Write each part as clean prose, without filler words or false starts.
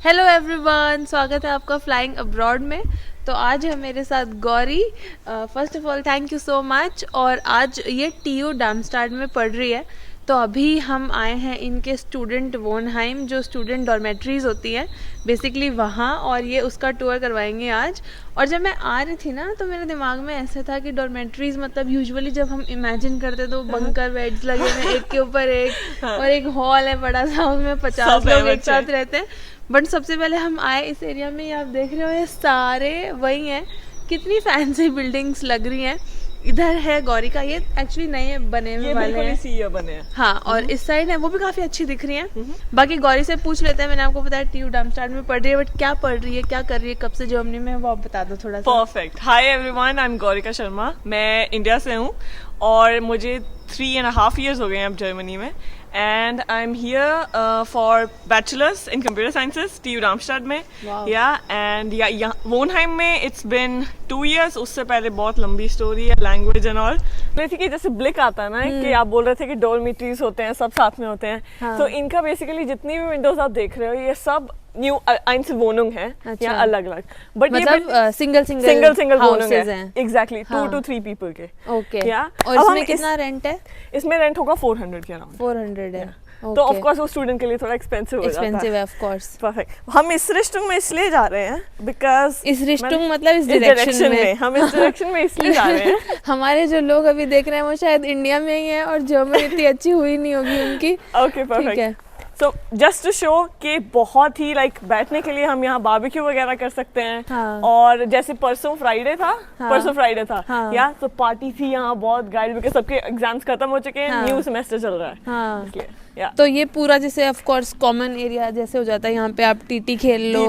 Hello everyone, स्वागत है आपका फ्लाइंग अब्रॉड में। तो आज है मेरे साथ Gauri. First of all thank you so much. और आज ये टीयू डार्मस्टाड में पढ़ रही है। तो अभी हम आए हैं इनके स्टूडेंट वोनहाइम, जो स्टूडेंट डॉर्मेट्रीज होती हैं बेसिकली वहाँ, और ये उसका टूर करवाएंगे आज। और जब मैं आ रही थी ना तो मेरे दिमाग में ऐसा था कि डॉर्मेट्रीज मतलब यूजुअली जब हम इमेजिन करते तो बंकर बेड्स लगे हैं एक के ऊपर एक, और एक हॉल है बड़ा सा, उसमें 50 लोग एक साथ रहते हैं। बट सबसे पहले हम आए इस एरिया में, आप देख रहे हो ये सारे वही हैं। कितनी फैंसी बिल्डिंग्स लग रही हैं। इधर है गौरी का, ये एक्चुअली नए बने हुए वाले हैं, ये बने हैं। हाँ। और इस साइड है वो भी काफी अच्छी दिख रही हैं। बाकी गौरी से पूछ लेते हैं। मैंने आपको बताया टीयू डार्मस्टाड में पढ़ रही है, बट क्या पढ़ रही है, क्या कर रही है, कब से जर्मनी में है, वो आप बता दो थोड़ा सा। Perfect. Hi everyone, I am Gaurika Sharma. मैं इंडिया से हूँ और मुझे 3.5 years हो गए हैं अब जर्मनी में। And I am here for bachelors in computer sciences TU Darmstadt में। या एंड या वोनहाइम में इट्स बिन 2 years। उससे पहले बहुत लंबी स्टोरी है, लैंग्वेज एंड ऑल। कि जैसे ब्लिक आता है ना कि आप बोल रहे थे कि डॉर्मिटरीज होते हैं, सब साथ में होते हैं। हाँ. तो इनका बेसिकली जितनी भी विंडोज आप देख रहे हो ये सब न्यू Einzelwohnung है। अच्छा. या अलग अलग, बट मतलब सिंगल Wohnung है। हैं। एग्जैक्टली, हाँ. 2 to 3 people के। ओके। या और इसमें कितना रेंट है? इसमें रेंट होगा 400 के अराउंड। 400 है। तो ऑफ कोर्स वो स्टूडेंट के लिए थोड़ा एक्सपेंसिव हो जाता है। एक्सपेंसिव है ऑफ कोर्स। परफेक्ट। हम इस रिश्तों में इसलिए जा रहे हैं बिकॉज इस रिश्तों मतलब इस डायरेक्शन में हम इस डायरेक्शन में इसलिए जा रहे हैं। हमारे जो लोग अभी देख रहे हैं वो शायद इंडिया में ही है, और जर्मनी इतनी अच्छी हुई नहीं होगी उनकी। Okay, perfect. So just to show कि बहुत ही बैठने के लिए हम यहाँ बारबेक्यू वगैरह कर सकते हैं। हाँ. और जैसे परसों फ्राइडे था। हाँ. या तो पार्टी थी यहाँ बहुत गाइड, बिकॉज सबके एग्जाम्स खत्म हो चुके हैं। हाँ. न्यू सेमेस्टर चल रहा है। हाँ. इसलिए या तो ये पूरा जैसे ऑफ कोर्स कॉमन एरिया जैसे हो जाता है, यहाँ पे आप टीटी खेल लो,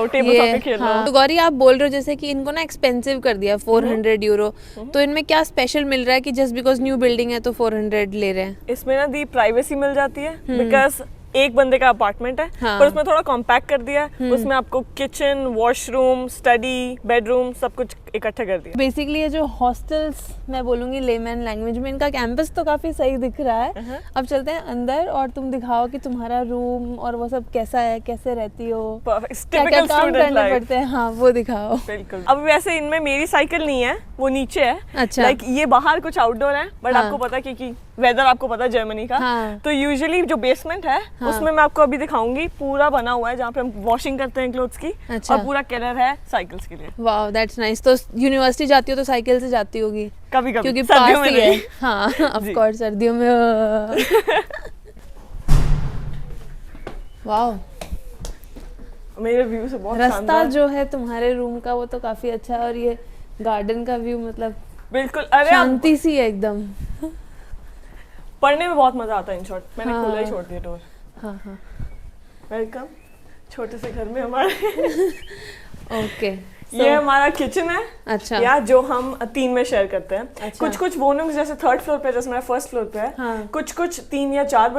टेबल टॉप खेल लो। तो गौरी आप बोल रहे हो जैसे कि इनको ना एक्सपेंसिव कर दिया 400 यूरो। तो इनमें क्या स्पेशल मिल रहा है कि जस्ट बिकॉज न्यू बिल्डिंग है तो 400 ले रहे हैं? इसमें ना दी प्राइवेसी मिल जाती है, बिकॉज एक बंदे का अपार्टमेंट है। हाँ. पर उसमें थोड़ा कॉम्पैक्ट कर दिया है। उसमें आपको किचन, वॉशरूम, स्टडी, बेडरूम सब कुछ इकट्ठा कर दिया। बेसिकली ये जो हॉस्टल्स, मैं बोलूंगी लेमैन लैंग्वेज में, इनका कैंपस तो काफी सही दिख रहा है। अब चलते हैं अंदर और तुम दिखाओ कि तुम्हारा रूम और वो सब कैसा है, कैसे रहती हो, क्या क्या काम करने पड़ते हैं। हाँ, वो दिखाओ। बिल्कुल। अब वैसे इनमें मेरी साइकिल नहीं है, वो नीचे है। अच्छा। ये बाहर कुछ आउटडोर है, बट हाँ. आपको पता है क्योंकि वेदर आपको पता है जर्मनी का। हाँ. तो यूजुअली जो बेसमेंट है, हाँ. उसमें मैं आपको अभी दिखाऊंगी, पूरा बना हुआ है जहाँ पे हम वॉशिंग करते हैं क्लोथ्स की। अच्छा. और पूरा केलर है साइकिल्स के लिए। Wow, that's nice. तो यूनिवर्सिटी जाती हो तो साइकिल से जाती होगी? कभी कभी, क्योंकि सर्दियों पास में ही है। नहीं। हाँ, ऑफ कोर्स सर्दियों में। वाओ, मेरे व्यू से बहुत रास्ता शानदार। जो है तुम्हारे रूम का वो तो काफी अच्छा है, और ये गार्डन का व्यू मतलब बिल्कुल। अरे शांति सी है एकदम। पढ़ने में बहुत मजा आता है। इन शॉर्ट मैंने हाँ. खुला ही छोड़ दिया डोर। हाँ हाँ। वेलकम छोटे से घर में हमारे। ओके। ये हमारा किचन है। अच्छा। या जो हम 3 में शेयर करते हैं। अच्छा. कुछ वोनूम्स जैसे 3rd फ्लोर पे, जैसे मेरा 1st फ्लोर पे है। हाँ. कुछ 3 या 4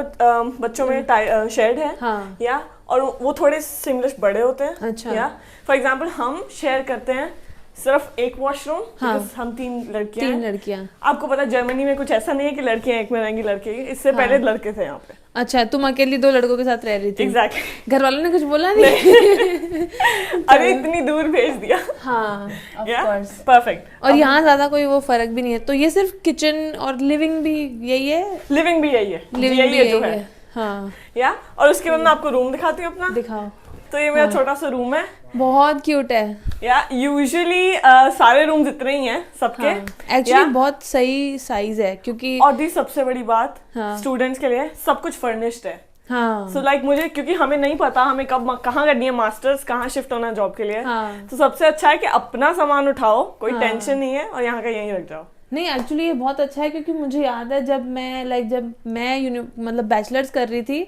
बच्चों में शेयर्ड है। हाँ. या और वो थोड़े सिमिलर बड़े होते हैं। अच्छा. या फॉर एग्जांपल हम शेयर करते हैं सिर्फ एक वॉशरूम। हाँ. हम 3 तीन लड़कियां। आपको पता है जर्मनी में कुछ ऐसा नहीं है कि लड़कियां एक में रहेंगी, लड़के इससे पहले लड़के थे यहाँ पे। अच्छा, तुम अकेली 2 लड़कों के साथ रह रही थी? एग्जैक्टली। घर वालों ने कुछ बोला नहीं? अरे इतनी दूर भेज दिया। हाँ, ऑफ कोर्स। परफेक्ट। और यहाँ ज्यादा कोई वो फर्क भी नहीं है। तो ये सिर्फ किचन और लिविंग भी यही है? लिविंग भी यही है। लिविंग भी जो यही है। है। हाँ. या और उसके बाद मैं आपको रूम दिखाती हूँ अपना। दिखाओ। तो ये मेरा छोटा सा रूम है। बहुत क्यूट है। या यूजुअली सारे रूम इतने ही हैं सबके। एक्चुअली बहुत सही साइज है, क्योंकि और दी सबसे बड़ी बात, हाँ. स्टूडेंट्स के लिए सब कुछ फर्निश्ड है। हाँ. सो मुझे, क्योंकि हमें नहीं पता हमें कब कहाँ करनी है मास्टर्स, कहाँ शिफ्ट होना है जॉब के लिए। हाँ. तो सबसे अच्छा है कि अपना सामान उठाओ, कोई हाँ. टेंशन नहीं है, और यहाँ का यहीं रख जाओ। नहीं, एक्चुअली ये बहुत अच्छा है, क्योंकि मुझे याद है जब मैं मतलब बैचलर्स कर रही थी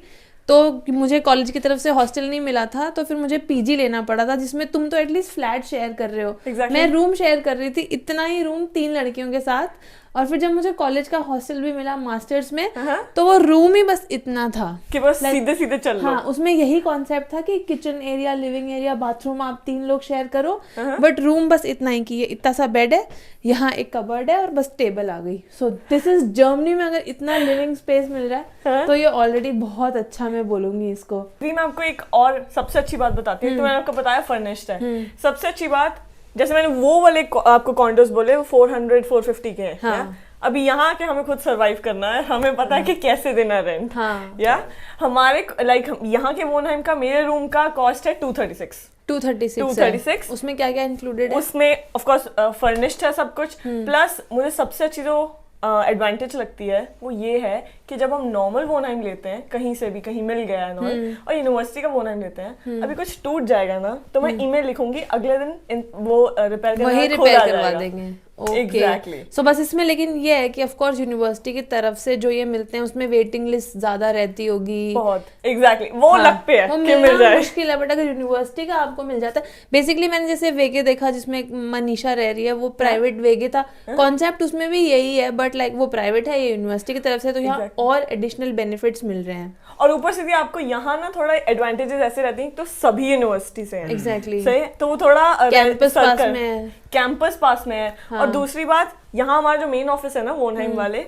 तो मुझे कॉलेज की तरफ से हॉस्टल नहीं मिला था, तो फिर मुझे पीजी लेना पड़ा था, जिसमें तुम तो एटलीस्ट फ्लैट शेयर कर रहे हो। Exactly. मैं रूम शेयर कर रही थी, इतना ही रूम 3 लड़कियों के साथ। और फिर जब मुझे कॉलेज का हॉस्टल भी मिला मास्टर्स में, तो वो रूम ही बस इतना था कि बस सीधे सीधे चल लो। हाँ, उसमें यही कॉन्सेप्ट था कि kitchen area, living area, bathroom आप 3 लोग शेयर करो, बट रूम बस इतना ही कि ये इतना सा बेड है, यहाँ एक कबर्ड है और बस टेबल आ गई। सो दिस इज जर्मनी में अगर इतना लिविंग स्पेस मिल रहा है तो ये ऑलरेडी बहुत अच्छा, मैं बोलूंगी इसको। मैं आपको एक और सबसे अच्छी बात बताती हूँ। तो मैंने आपको बताया फर्निश्ड है, सबसे अच्छी बात, जैसे मैंने वो वाले आपको कॉन्डोज बोले, वो 400-450 के हैं। हाँ। अभी यहाँ के हमें खुद सरवाइव करना है, हमें पता है कि कैसे देना रेंट। हाँ। या हमारे लाइक यहाँ के वोनहाइम का मेरे रूम का कॉस्ट है 236। उसमें क्या क्या इंक्लूडेड है? उसमें ऑफ कोर्स फर्निश्ड है सब कुछ, प्लस मुझे सबसे अच्छी जो एडवांटेज लगती है वो ये है कि जब हम नॉर्मल वोनहाइम लेते हैं, कहीं से भी कहीं मिल गया है और यूनिवर्सिटी का वोनहाइम लेते हैं, अभी कुछ टूट जाएगा ना तो मैं ईमेल लिखूंगी, अगले दिन वो रिपेयर करवा देंगे। Exactly. So बस इसमें लेकिन ये है कि ऑफ कोर्स यूनिवर्सिटी की तरफ से जो ये मिलते हैं उसमें वेटिंग लिस्ट ज्यादा रहती होगी बहुत। एग्जैक्टली वो लक पे है कि मिल जाए, मुश्किल है, बट अगर यूनिवर्सिटी का आपको मिल जाता है। बेसिकली मैंने जैसे वेगे देखा जिसमें मनीषा रह रही है, वो प्राइवेट वेगे था, कॉन्सेप्ट उसमें भी यही है, बट लाइक वो प्राइवेट है, ये यूनिवर्सिटी की तरफ से, तो यहाँ और एडिशनल बेनिफिट्स मिल रहे हैं। और ऊपर से भी आपको यहाँ ना थोड़ा एडवांटेजेस ऐसे रहती हैं, तो सभी यूनिवर्सिटी से हैं। एग्जैक्टली सही, तो वो थोड़ा कैंपस पास में है। और दूसरी बात, यहाँ हमारा जो मेन ऑफिस है ना वोनहाइम वाले,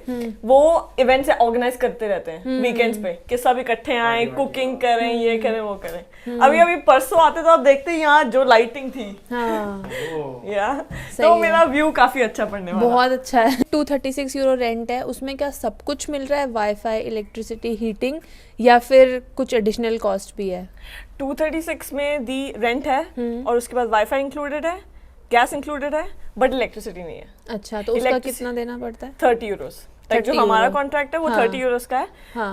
वो इवेंट्स ऑर्गेनाइज करते रहते हैं वीकेंड्स पे, कि सब इकट्ठे आए, कुकिंग करें, ये करें, वो करें। अभी परसों आते तो आप देखते हैं यहाँ जो लाइटिंग थी। या तो मेरा व्यू काफी अच्छा पड़ने वाला, बहुत अच्छा है। 236 यूरो रेंट है, उसमें क्या सब कुछ मिल रहा है? वाईफाई, इलेक्ट्रिसिटी, हीटिंग, या फिर कुछ एडिशनल कॉस्ट भी है? 236 में दी रेंट है और उसके बाद वाईफाई इंक्लूडेड है, गैस इंक्लूडेड है, बट इलेक्ट्रिसिटी नहीं है। अच्छा, तो उसका कितना देना पड़ता है? 30 यूरोस। जो हमारा कॉन्ट्रैक्ट है वो 30 यूरोस का है।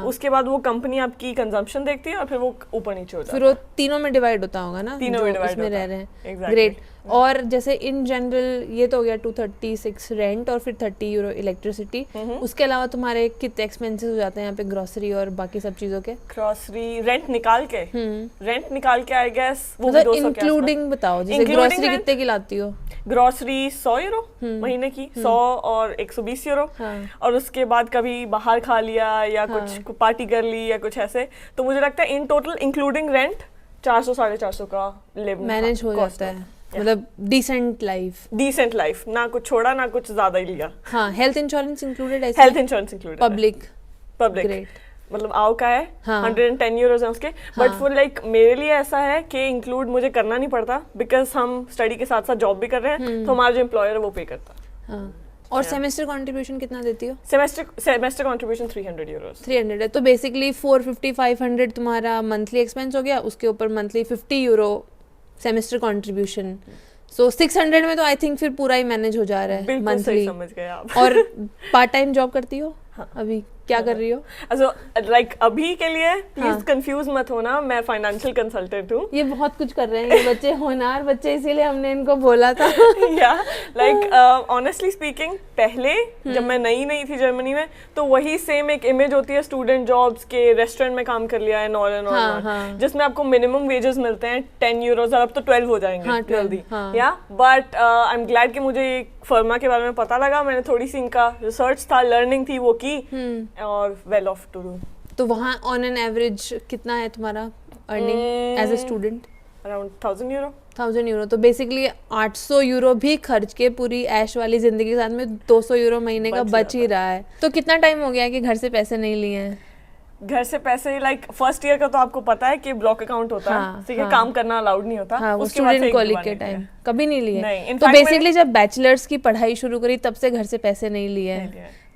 उसके बाद वो कंपनी आपकी कंजम्पशन देखती है और फिर वो ऊपर नीचे होता है। फिर वो तीनों में डिवाइड होता होगा ना, तीनों में डिवाइड में रह रहे हैं। ग्रेट। और जैसे इन जनरल ये तो हो गया 236 रेंट और फिर 30 यूरो इलेक्ट्रिसिटी। उसके अलावा तुम्हारे कितने एक्सपेंसेस हो जाते हैं यहाँ पे ग्रोसरी और बाकी सब चीजों के? ग्रोसरी रेंट निकाल के आई गेस वो मतलब इंक्लूडिंग बताओ, जैसे ग्रोसरी कितने की लाती हो? ग्रोसरी 100 यूरो महीने की, 100 और 120 यूरो। और उसके बाद कभी बाहर खा लिया या कुछ पार्टी कर ली या कुछ ऐसे, तो मुझे लगता है इन टोटल इंक्लूडिंग रेंट 400-450 का मैनेज हो जाता है। मतलब डिसेंट लाइफ, ना कुछ छोड़ा ना कुछ ज्यादा ही लिया। हाँ, हेल्थ इंश्योरेंस इंक्लूडेड है? Health insurance included, public great. मतलब आओ का है 110 यूरोज है उसके, बट फॉर लाइक मेरे लिए ऐसा है कि इंक्लूड मुझे करना नहीं पड़ता, बिकॉज हम स्टडी के साथ साथ जॉब भी कर रहे हैं, तो हमारा जो एम्प्लॉयर है वो पे करता है। और सेमेस्टर कंट्रीब्यूशन कितना देती हो? Semester contribution 300 Euros. 300 है, तो बेसिकली 450-500 तुम्हारा मंथली एक्सपेंस हो गया, उसके ऊपर मंथली 50 यूरो सेमेस्टर कंट्रीब्यूशन। सो 600 में तो आई थिंक फिर पूरा ही मैनेज हो जा रहा है मंथली। समझ गए आप। और पार्ट टाइम जॉब करती हो? अभी क्या कर रही हो? लाइक अभी के लिए प्लीज कंफ्यूज मत होना, मैं फाइनेंशियल कंसल्टेंट हूँ। ये बहुत कुछ कर रहे हैं ये बच्चे, होनहार बच्चे, इसीलिए हमने इनको बोला था। लाइक ऑनेस्टली स्पीकिंग, पहले जब मैं नई थी जर्मनी में, तो वही सेम एक इमेज होती है स्टूडेंट जॉब्स के, रेस्टोरेंट में काम कर लिया है नॉर्मल, जिसमें आपको मिनिमम वेजेस मिलते हैं 10 यूरोज, और अब तो 12 हो जाएंगे जल्दी। बट आई एम ग्लैड कि मुझे फर्मा के बारे में पता लगा, मैंने थोड़ी सी इनका रिसर्च था, लर्निंग थी, वो की, और वेल ऑफ टू डू। तो वहाँ ऑन एन एवरेज कितना है तुम्हारा earning as a student? Around 1000 euro. 1000 euro, तो बेसिकली 800 यूरो भी खर्च के पूरी ऐश वाली जिंदगी के साथ में 200 यूरो महीने का बच ही रहा है। तो कितना टाइम हो गया कि घर से पैसे नहीं लिए हैं? घर से पैसे लाइक फर्स्ट ईयर का तो आपको पता है कि ब्लॉक अकाउंट होता है, ठीक है, काम करना अलाउड नहीं होता। उसके बाद कॉलेज के टाइम कभी नहीं लिए? तो बेसिकली जब बैचलर्स की पढ़ाई शुरू करी तब से घर से पैसे नहीं लिए।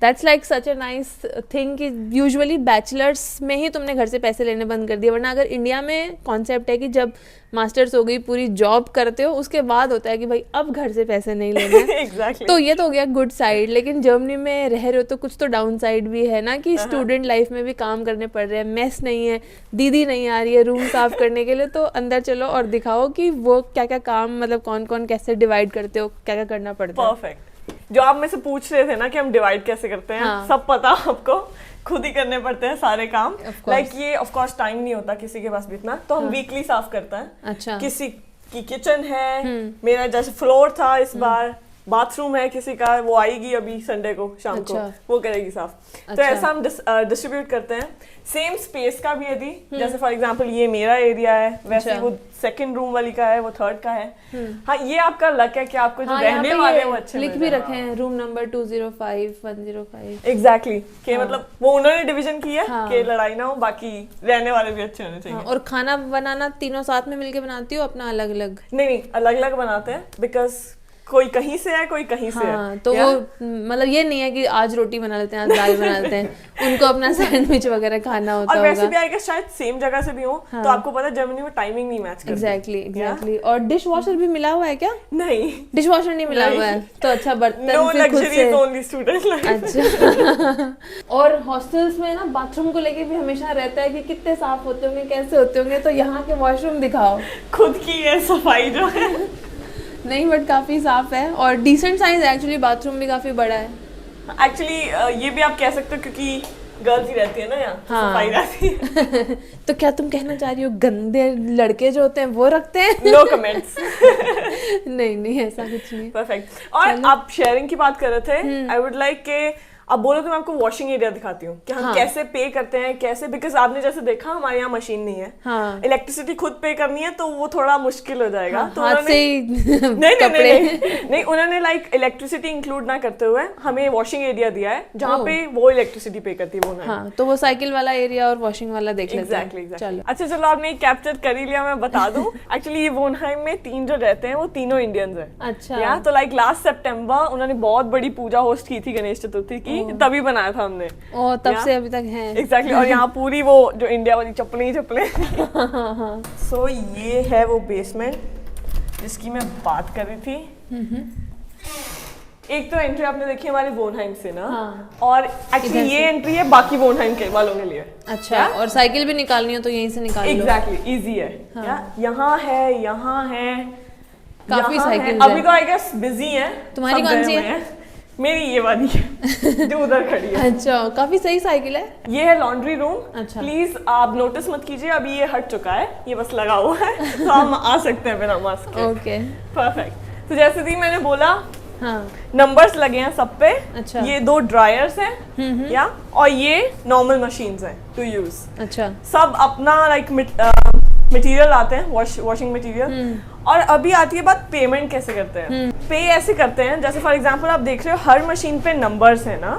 That's like such a nice thing कि यूजुअली बैचलर्स में ही तुमने घर से पैसे लेने बंद कर दिए, वरना अगर इंडिया में कॉन्सेप्ट है कि जब मास्टर्स हो गई, पूरी जॉब करते हो, उसके बाद होता है कि भाई अब घर से पैसे नहीं लेने। exactly. तो ये तो हो गया गुड साइड, लेकिन जर्मनी में रह रहे हो तो कुछ तो डाउन साइड भी है ना, कि स्टूडेंट लाइफ में भी काम करने पड़ रहे हैं, मेस नहीं है, दीदी नहीं आ रही है रूम साफ करने के लिए, तो अंदर चलो और दिखाओ कि वो क्या क्या काम, मतलब कौन कौन कैसे डिवाइड करते हो, क्या क्या करना पड़ता है। परफेक्ट। जो आप में से पूछ रहे थे ना कि हम डिवाइड कैसे करते हैं, सब पता आपको, खुद ही करने पड़ते हैं सारे काम। लाइक ये ऑफ कोर्स टाइम नहीं होता किसी के पास भी इतना, तो हम वीकली साफ करते हैं। अच्छा। किसी की किचन है, मेरा जैसे फ्लोर था इस बार, बाथरूम है किसी का, वो आएगी अभी संडे को शाम को, वो करेगी साफ। तो ऐसा हम डिस्ट्रीब्यूट करते हैं। सेम स्पेस का भी यदि जैसे फॉर एग्जांपल ये मेरा एरिया है, वैसे वो सेकंड रूम वाली का है, वो थर्ड का है। हाँ, ये आपका लक है कि आपको जो रहने वाले हैं वो अच्छे लिख भी रखे हैं, रूम नंबर 205 105। एग्जैक्टली कि मतलब वो उन्होंने डिवीजन की है कि लड़ाई ना हो, बाकी रहने वाले भी अच्छे होने चाहिए। और खाना बनाना तीनों साथ में मिलके बनाती हो अपना अलग अलग? नहीं, अलग अलग बनाते हैं, बिकॉज कोई कहीं से है, कोई कहीं से है। तो वो मतलब ये नहीं है कि आज रोटी बना लेते हैं, आज दाल बना लेते हैं। उनको अपना सैंडविच वगैरह खाना होता और वैसे होगा। भी आएगा शायद सेम जगह से भी हो। तो आपको पता है जर्मनी में टाइमिंग नहीं मैच करती। एग्जैक्टली। और डिश वॉशर भी मिला हुआ है क्या? नहीं, डिश वॉशर नहीं मिला हुआ है, तो अच्छा बर्तन no फिर खुद से। only student life। अच्छा। और हॉस्टल्स में ना बाथरूम को लेके भी हमेशा रहता है कि कितने साफ होते होंगे, कैसे होते होंगे, तो यहाँ के वॉशरूम दिखाओ। खुद की है सफाई जो है। नहीं, बट काफी साफ है और डिसेंट साइज है एक्चुअली, बाथरूम भी काफी बड़ा है। एक्चुअली ये भी आप कह सकते हो क्योंकि गर्ल्स ही रहती है ना यहाँ, तो सफाई रहती है। तो क्या तुम कहना चाह रही हो गंदे लड़के जो होते हैं वो रखते हैं? No comments. नहीं ऐसा कुछ नहीं। परफेक्ट। और आप शेयरिंग की बात कर रहे थे, आई वुड लाइक के अब बोलो तो मैं आपको वॉशिंग एरिया दिखाती हूँ कि हम कैसे पे करते हैं, कैसे, बिकॉज आपने जैसे देखा हमारे यहाँ मशीन नहीं है। इलेक्ट्रिसिटी खुद पे करनी है तो वो थोड़ा मुश्किल हो जाएगा। तो हाथ से नहीं, उन्होंने लाइक इलेक्ट्रिसिटी इंक्लूड ना करते हुए हमें वॉशिंग एरिया दिया है जहाँ पे वो इलेक्ट्रिसिटी पे करती है वो। तो वो साइकिल वाला एरिया और वॉशिंग वाला देख लेते हैं। एग्जैक्टली। अच्छा चलो, आपने कैप्चर कर ही लिया, मैं बता दूं। एक्चुअली ये वोनहाइम में 3 जो रहते हैं वो तीनों इंडियंस हैं। अच्छा। तो लाइक लास्ट सितंबर उन्होंने बहुत बड़ी पूजा होस्ट की थी गणेश चतुर्थी की, तभी बनाया था हमने। तब से अभी तक है। एग्जैक्टली। और यहाँ पूरी वो जो इंडिया वाली चप्पलें ही चप्पलें। सो ये है वो बेसमेंट जिसकी मैं बात कर रही थी। एक तो एंट्री आपने देखी हमारे वोनहाइम से ना। और एक्चुअली ये एंट्री है बाकी वोनहाइम के वालों के लिए। अच्छा। और साइकिल भी निकालनी हो तो यहीं से निकाल लो। एग्जैक्टली, इजी है। यहाँ है, यहाँ है, काफी साइकिल। अभी तो आई गेस बिजी है। तुम्हारी कौन सी है? मेरी ये वाली है जो उधर खड़ी है। अच्छा, काफी सही साइकिल है। ये है लॉन्ड्री रूम। अच्छा। प्लीज आप नोटिस मत कीजिए, अभी ये हट चुका है, ये बस लगा हुआ है तो हम आ सकते हैं बिना मास्क के। Okay, perfect. तो जैसे कि मैंने बोला, हाँ, नंबर्स लगे हैं सब पे। अच्छा। ये 2 ड्रायर्स हैं या, और ये नॉर्मल मशीन्स हैं टू यूज। अच्छा। सब अपना लाइक मटेरियल आते हैं, वॉशिंग मटेरियल। और अभी आती है बात पेमेंट कैसे करते हैं। पे ऐसे करते हैं जैसे फॉर एग्जांपल आप देख रहे हो हर मशीन पे नंबर्स हैं ना।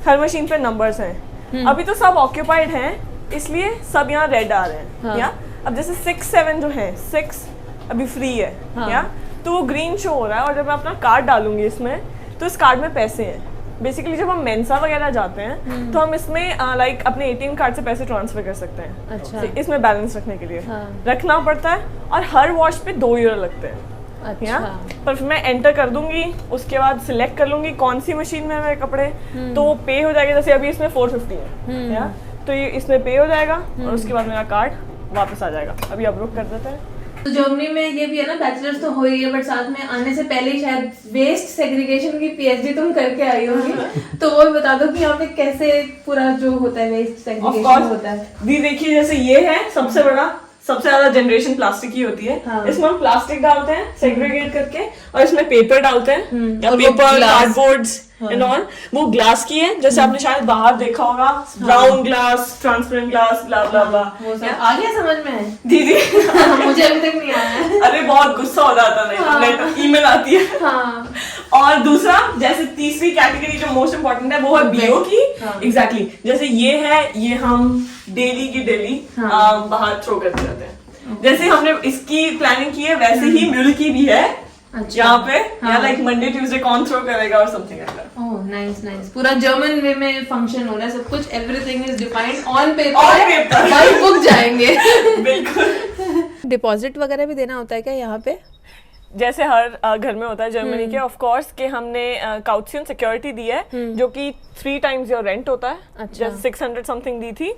हर मशीन पे नंबर्स हैं। अभी तो सब ऑक्यूपाइड हैं, इसलिए सब यहाँ रेड आ रहे हैं। या अब जैसे 6 7 जो है, 6 अभी फ्री है। या तो वो ग्रीन शो हो रहा है। और जब मैं अपना कार्ड डालूंगी इसमें, तो इस कार्ड में पैसे हैं। बेसिकली जब हम मेंसा वगैरह जाते हैं तो हम इसमें लाइक अपने एटीएम कार्ड से पैसे ट्रांसफर कर सकते हैं। अच्छा। इसमें बैलेंस रखने के लिए रखना पड़ता है। और हर वॉश पे 2 यूरो लगते हैं। अच्छा। पर फिर मैं एंटर कर दूंगी, उसके बाद सिलेक्ट कर लूंगी कौन सी मशीन में है मेरे कपड़े, तो वो पे हो जाएगा। जैसे अभी इसमें 450 है। या तो ये इसमें पे हो जाएगा और उसके बाद मेरा कार्ड वापस आ जाएगा। अभी आप रुक कर देते हैं। तो जर्मनी में ये भी है ना, बैचलर्स तो हो ही है, बट साथ में आने से पहले ही शायद वेस्ट सेग्रीगेशन की पीएचडी तुम करके आई होगी। तो वो भी बता दो कि यहाँ पे कैसे पूरा जो होता है वेस्ट सेग्रीगेशन होता है। दी देखिए, जैसे ये है सबसे बड़ा, सबसे ज्यादा जनरेशन प्लास्टिक की होती है। इसमें हम प्लास्टिक डालते हैं सेग्रीगेट करके, और इसमें पेपर डालते हैं, या पेपर, कार्डबोर्ड्स एंड ऑल। वो ग्लास की है, जैसे आपने शायद बाहर देखा होगा, ब्राउन ग्लास, ट्रांसपेरेंट ग्लास, ब्ला ब्ला ब्ला। आ गया समझ में दीदी? मुझे अभी तक नहीं आया। अरे बहुत गुस्सा हो जाता नहीं, ईमेल आती है। और दूसरा, जैसे तीसरी कैटेगरी जो मोस्ट इम्पोर्टेंट है वो है बीओ की। एग्जैक्टली। जैसे ये है, ये हम डेली की डेली बाहर थ्रो करते रहते हैं। जैसे हमने इसकी प्लानिंग की है, वैसे ही म्यूल की भी है। अच्छा। यहाँ पे या लाइक मंडे ट्यूसडे कौन थ्रो करेगा और something like that. Oh nice nice. पूरा जर्मन वे में फंक्शन हो रहा है सब कुछ। Everything is defined on paper. By book जाएंगे। बिल्कुल। डिपॉजिट वगैरह भी देना होता है क्या यहाँ पे? जैसे हर घर में होता है जर्मनी के, ऑफ कोर्स कि हमने काउचियन सिक्योरिटी दी है जो कि 3 times योर रेंट होता है। अच्छा। जैसे 600 समथिंग दी थी।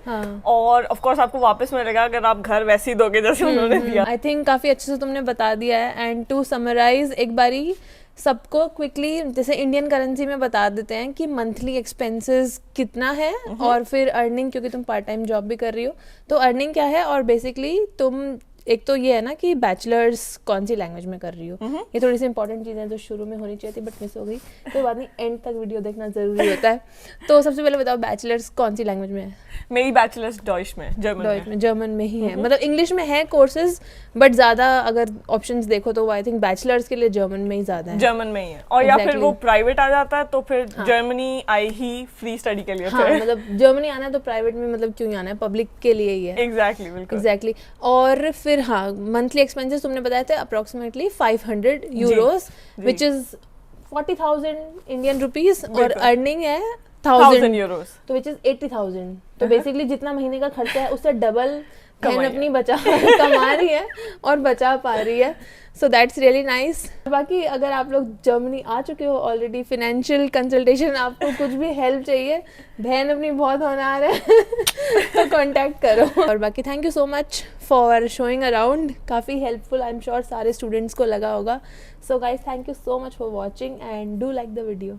और ऑफ कोर्स आपको वापस मिलेगा अगर आप घर वैसे ही दोगे जैसे उन्होंने दिया। आई थिंक काफी अच्छे से तुमने बता दिया है। एंड टू समराइज एक बारी सबको क्विकली, जैसे इंडियन करेंसी में बता देते हैं कि मंथली एक्सपेंसेस कितना है, और फिर अर्निंग, क्योंकि तुम पार्ट टाइम जॉब भी कर रही हो, तो अर्निंग क्या है, और बेसिकली तुम एक तो ये है ना कि बैचलर्स कौन सी लैंग्वेज में कर रही हो, ये थोड़ी सी इंपॉर्टेंट चीज़ें तो शुरू में होनी चाहिए थी बट मिस हो गई, कोई बात नहीं, एंड तक वीडियो देखना ज़रूरी होता है। तो सबसे पहले बताओ बैचलर्स कौन सी लैंग्वेज में है? मेरी बैचलर्स डॉइश में, जर्मन में ही है, मतलब इंग्लिश में है कोर्सेज बट ज़्यादा अगर ऑप्शंस देखो तो आई थिंक बैचलर्स के लिए जर्मन में ही ज़्यादा है। जर्मन में ही है, और या फिर वो प्राइवेट आ जाता है तो फिर Germany I he free study के लिए। हाँ, मतलब जर्मनी आना है तो प्राइवेट में मतलब क्यों ही आना है, पब्लिक के लिए ही है। एग्जैक्टली, बिल्कुल एग्जैक्टली। और फिर हाँ, मंथली एक्सपेंसेस तुमने बताए थे approximately 500 Euros which is 40,000 Indian rupees, और अर्निंग है 1000 यूरोस, तो विच इज 80,000। तो बेसिकली जितना महीने का खर्चा है उससे डबल बहन अपनी कमा रही है और बचा पा रही है। So that's really nice. बाकी अगर आप लोग जर्मनी आ चुके हो ऑलरेडी, फाइनेंशियल कंसल्टेशन, आपको कुछ भी हेल्प चाहिए, बहन अपनी बहुत होनहार है तो कांटेक्ट करो। और बाकी thank you so much for showing around, काफ़ी हेल्पफुल आई एम श्योर सारे स्टूडेंट्स को लगा होगा। So guys thank you so much for watching and do like the video.